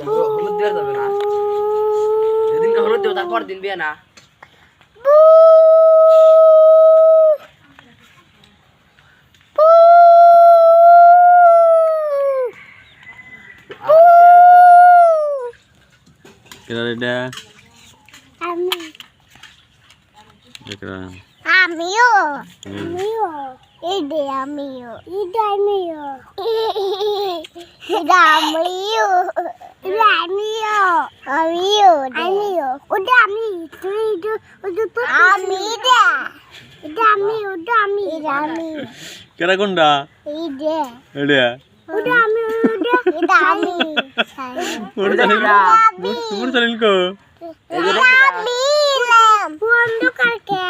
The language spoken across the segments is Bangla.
হলুদ দেওয়া যাবে না, যেদিনকে হলুদ দেবো তারপর দিন বিয়ে না। আমিও আমিও ইদে আমিও ইদে আমিও ইদে আমিও ইদে আমিও আমিও আমিও ওটা আমি তুই ওটা তো আমি দে এটা আমি ওটা আমি এটা আমি কেরা কোনটা ইদে এডা ওটা আমি ওটা এটা আমি মুরসালিন কো আমি বন্ধ করকে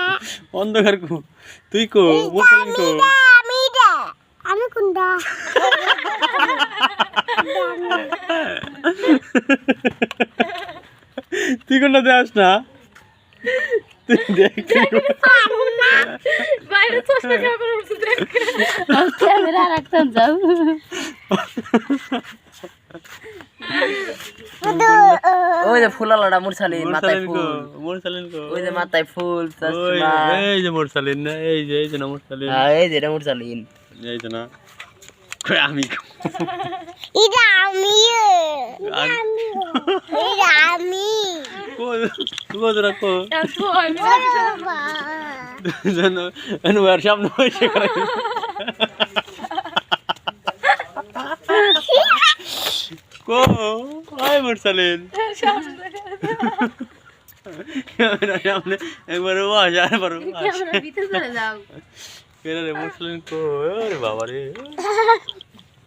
অন্ধকার কো তুই কো মুরসালিন কো আমি দে আমি কোনটা তুই কোনটা দেখাস না তুই দেখ বাইরে চশমা ক্যামেরা উঠছে দেখ ক্যামেরা রাখতাম যাও ওই যে ফুলালাটা মুরসালিন মাথায় ফুল, মুরসালিন কো ওই যে মাথায় ফুল ওই চশমা, এই যে মুরসালিন না এই যে না মুরসালিন এই যে এটা মুরসালিন। এই যে না কই আমি এটা আমি এটা আমি কো কো জরা কো এত আমি জানো এনু আর সামনে হইছে করে কো আই মুরসালিন ক্যামেরা সামনে একবার ও আসে আরেকবার ও আসে ক্যামেরা ভিতরে চলে যাও কেন রে মুরসালিন কো আরে বাবা রে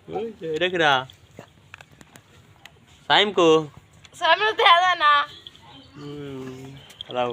ওই এটা কিরা সাইম কো সামনে দেখা যায় না রাও